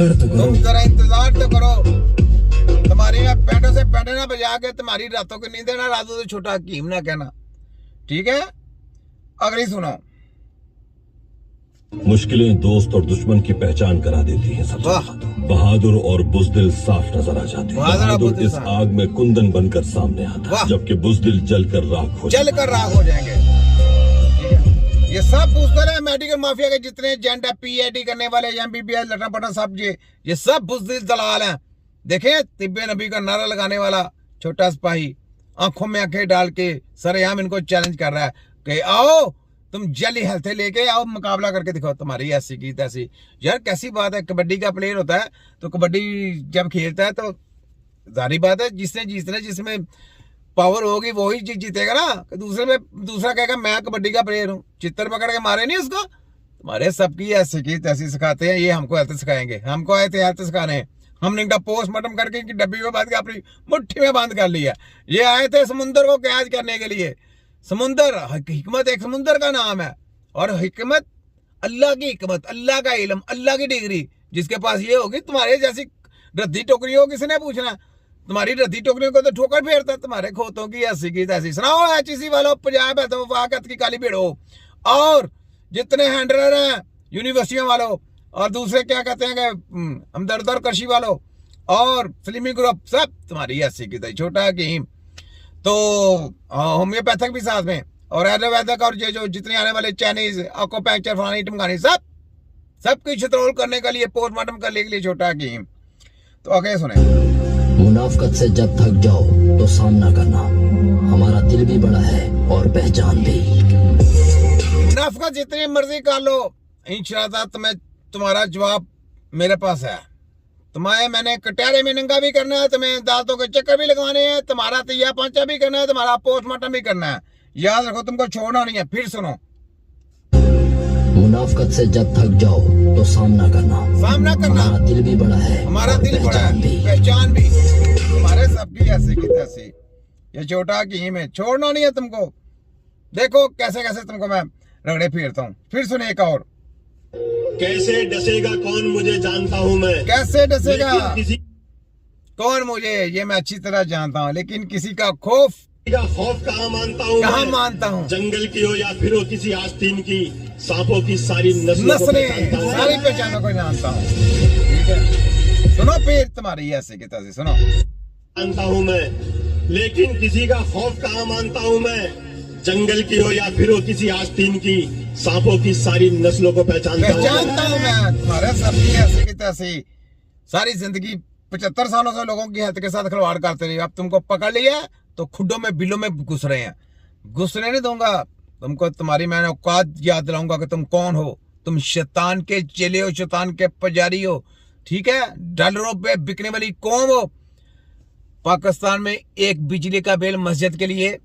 तुम जरा इंतजार तो करो। तुम्हारी मैं पैंटों से पैंटे ना बजा के तुम्हारी रातों की नींद ना रातों से छोटा हकीम ना कहना, ठीक है? अगली सुनो। मुश्किलें दोस्त और दुश्मन की पहचान करा देती हैं सबसे। बहादुर और बुज़दिल साफ नजर आ जाते हैं। बहादुर इस आग में कुंदन बनकर सामने आता है, जबकि बुज़दिल जलकर राख हो जाएंगे। ये सब बुज़दिल है। मेडिकल माफिया के जितने एजेंट है, पीएडी करने वाले, एमबीबीएस, लटना पटना सब, ये सब बुज़दिल दलाल हैं। देखे तिब्बे नबी का नारा लगाने वाला छोटा सिपाही आंखों में आंखें डाल के सरेआम इनको चैलेंज कर रहा है कि आओ तुम जली हेल्थे लेके आओ, मुकाबला करके दिखाओ तुम्हारी ऐसी की तैसी। यार कैसी बात है, कबड्डी का प्लेयर होता है तो कबड्डी जब खेलता है तो जारी बात है जिसमें पावर होगी वही जीतेगा ना। दूसरा कहेगा मैं कबड्डी का प्लेयर हूँ, चित्तर पकड़ के मारे नहीं उसको। तुम्हारे सबकी ऐसी की तैसी सिखाते हैं, ये हमको हेल्थ सिखाएंगे, हमको आए थे हेल्थ सिखाने। हमने इनका पोस्टमार्टम करके इनकी डब्बी में बांध के अपनी मुट्ठी में बंद कर लिया। ये आए थे समुंदर को कैद करने के लिए। समुंदर, हिकमत एक समुंदर का नाम है, और हिकमत अल्लाह की हिकमत, अल्लाह का इल्म, अल्लाह की डिग्री जिसके पास ये होगी। तुम्हारे जैसी रद्दी टोकरियों किसने पूछना? तुम्हारी रद्दी टोकरियों को तो ठोकर फेरता। तुम्हारे खोतों की ऐसी की तैसी। सुनाओ एचईसी वालों, पंजाब है तो वाकत की काली भीड़ हो, और जितने हैंडलर हैं यूनिवर्सिटियों वालों, और दूसरे क्या कहते हैं कि हमदर्द कृषि वालों, और फिल्मी ग्रुप, सब तुम्हारी ऐसी की तैसी। छोटा हकीम तो होम्योपैथिक भी साथ में, और आयुर्वेदिक, और ये जो जितने आने वाले चाइनीज अकोपैक्चर फलानी टमकानी, सबकी छितरोल करने के लिए, पोस्टमार्टम करने के लिए छोटा हकीम। तो आगे सुने। मुनाफकत से जब थक जाओ तो सामना करना, हमारा दिल भी बड़ा है और पहचान भी। मुनाफकत जितनी मर्जी कर लो, इंशाअल्लाह तुम्हारा जवाब मेरे पास है। तुम्हारे मैंने कटहरे में नंगा भी करना है, तुम्हें दांतों के चक्कर भी लगवाने हैं, तुम्हारा तैया पांचा भी करना है, तुम्हारा पोस्टमार्टम भी करना है। याद रखो, तुमको छोड़ना नहीं है। फिर सुनो। मुनाफकत से जब थक जाओ तो सामना करना, हमारा दिल भी बड़ा है, हमारा दिल बड़ा है, पहचान भी। तुम्हारे सबकी ऐसी की तैसी। ये छोटा हकीम है, छोड़ना नहीं है तुमको। देखो कैसे कैसे तुमको मैं रगड़े फेरता हूँ। फिर सुने एक और। कैसे डसेगा कौन मुझे जानता हूँ मैं, कैसे डसेगा कौन मुझे, ये मैं अच्छी तरह जानता हूँ, लेकिन किसी का खौफ कहाँ मानता हूँ, कहाँ मानता हूँ। जंगल की हो या फिर हो किसी आस्तीन की, सांपों की सारी नस्लें सारी पहचानों को जानता हूँ। ठीक है, सुनो फिर तुम्हारी ऐसे की तैसी सुनो। जानता हूँ मैं, लेकिन किसी का खौफ कहाँ मानता हूँ मैं, जंगल की हो या फिर हो किसी आस्तीन की, सांपों की सारी नस्लों को पहचानता हूँ मैं। तुम्हारे सबकी ऐसी की तैसी। सारी जिंदगी 75 सालों से लोगों की हेल्थ के साथ खिलवाड़ करते रहे, अब तुमको पकड़ लिया तो खुड्डों में बिलों में घुस रहे हैं। घुसने नहीं दूंगा तुमको। तुम्हारी मैंने औकात याद दिलाऊंगा कि तुम कौन हो। तुम शैतान के चेले हो, शैतान के पुजारी हो, ठीक है? डॉलरों पे बिकने वाली कौम हो। पाकिस्तान में एक बिजली का बिल मस्जिद के लिए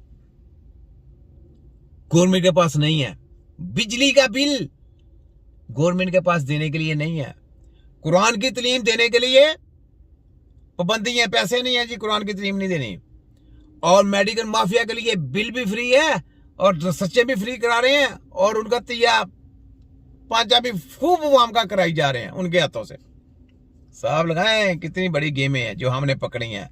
गवर्नमेंट के पास नहीं है। बिजली का बिल गवर्नमेंट के पास देने के लिए नहीं है। कुरान की तालीम देने के लिए पाबंदी है, पैसे नहीं है जी, कुरान की तालीम नहीं देनी। और मेडिकल माफिया के लिए बिल भी फ्री है, और सच्चे भी फ्री करा रहे हैं, और उनका तैया पांचा भी खूब वाम का कराई जा रहे हैं उनके हाथों से। साहब लगाएं, कितनी बड़ी गेमें हैं जो हमने पकड़ी हैं।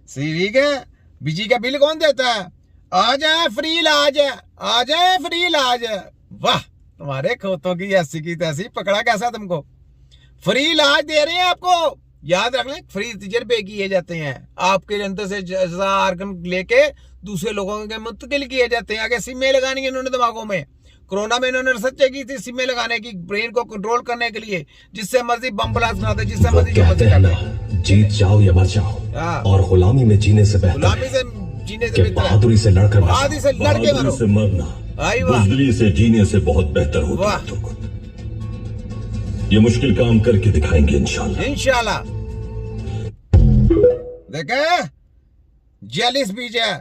ठीक है, बिजली का बिल कौन देता है? आ जाए फ्री इलाज है, आ जाए फ्री इलाज है। वाह, तुम्हारे खोतों की ऐसी की तैसी। पकड़ा कैसा तुमको? फ्री इलाज दे रहे हैं आपको। याद रख लें, फ्री तजर्बे किए जाते हैं। आपके अंदर से आर्गन लेके दूसरे लोगों के मुंतकिल किए जाते हैं। आगे सिमें लगानी है इन्होंने दिमागों में। कोरोना में इन्होंने रिसर्च की थी सिमें लगाने की, ब्रेन को कंट्रोल करने के लिए, जिससे मर्जी बम ब्लास्ट बनाते, जिससे मर्जी जीत जाओ या मर जाओ, और गुलामी में जीने से बेहतर, गुलामी से जीने से बेहतर बहादुरी से लड़कर मरो, से मरना बुज़दिली से जीने से बहुत बेहतर होता है। ये मुश्किल काम करके दिखाएंगे इंशाल्लाह। देखे, जेली स्पीच है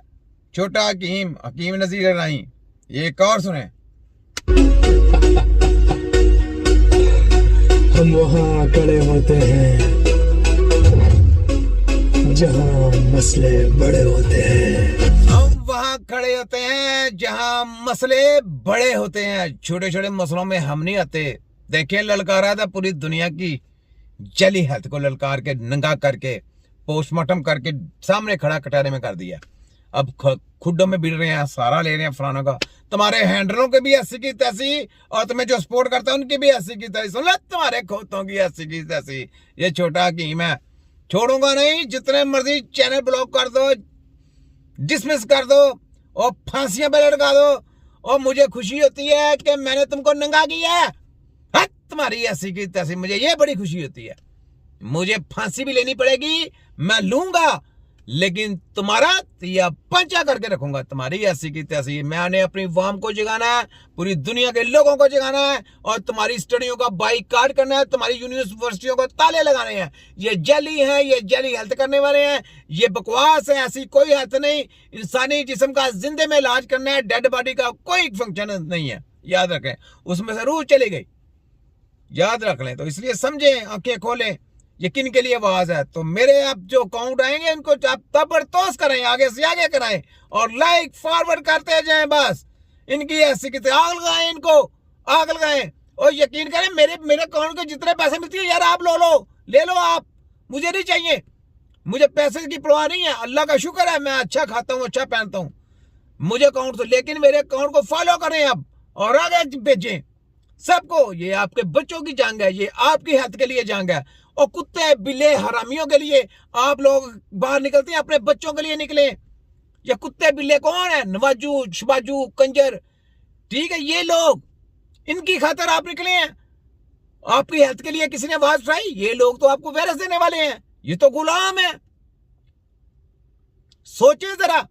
छोटा हकीम नजीर राही। ये एक और सुने। हम वहाँ खड़े होते हैं जहाँ मसले बड़े होते हैं। हम वहाँ खड़े होते हैं जहाँ मसले बड़े होते हैं। छोटे छोटे मसलों में हम नहीं आते। देखें, ललकारा था पूरी दुनिया की जली हेल्थ को ललकार के नंगा करके पोस्टमार्टम करके सामने खड़ा कटारे में कर दिया। अब खुड्डों में भिड़ रहे हैं, सहारा ले रहे हैं फलानों का। तुम्हारे हैंडलों के भी ऐसी की तैसी और तुम्हें जो सपोर्ट करता है उनकी भी ऐसी की तैसी। सुन ले तुम्हारे खोतों की ऐसी की तैसी। ये छोटा हकीम है, छोड़ूंगा नहीं। जितने मर्जी चैनल ब्लॉक कर दो, डिसमिस कर दो और फांसियां पे लटका दो, और मुझे खुशी होती है कि मैंने तुमको नंगा किया है। तुम्हारी ऐसी की तैसी, मुझे ये बड़ी खुशी होती है। मुझे फांसी भी लेनी पड़ेगी, मैं लूंगा, लेकिन तुम्हारा या पंचा करके रखूंगा। तुम्हारी ऐसी की तैसी। मैंने अपनी वाम को जगाना है, पूरी दुनिया के लोगों को जगाना है, और तुम्हारी स्टडियों का बाइकाट करना है, तुम्हारी यूनिवर्सिटियों को ताले लगाने हैं। ये जली है, ये जली हेल्थ करने वाले हैं, ये बकवास है। ऐसी कोई हेल्थ नहीं। इंसानी जिस्म का जिंदे में इलाज करना है, डेड बॉडी का कोई फंक्शन नहीं है। याद रखें, उसमें से रूह चली गई, याद रख लें। तो इसलिए समझें, आंखें खोलें, यकीन के लिए आवाज है। तो मेरे अब जो अकाउंट आएंगे इनको आप तबरतोस करें, आगे से आगे कराएं और लाइक फॉरवर्ड करते जाएं। बस इनकी ऐसी की आग लगाएं, इनको आग लगाएं। और यकीन करें, मेरे अकाउंट के जितने पैसे मिलते हैं यार, आप ले लो आप, मुझे नहीं चाहिए। मुझे पैसे की परवाह नहीं है। अल्लाह का शुक्र है, मैं अच्छा खाता हूँ, अच्छा पहनता हूँ, मुझे अकाउंट तो। लेकिन मेरे अकाउंट को फॉलो करें अब और आगे भेजें सबको। ये आपके बच्चों की जंग है, ये आपकी हेल्थ के लिए जंग है। और कुत्ते बिल्ले हरामियों के लिए आप लोग बाहर निकलते हैं, अपने बच्चों के लिए निकले। ये कुत्ते बिल्ले कौन है? नवाजू, शबाजू, कंजर, ठीक है, ये लोग, इनकी खातर आप निकले हैं। आपकी हेल्थ के लिए किसी ने आवाज उठाई? ये लोग तो आपको वायरस देने वाले हैं, ये तो गुलाम है। सोचे जरा।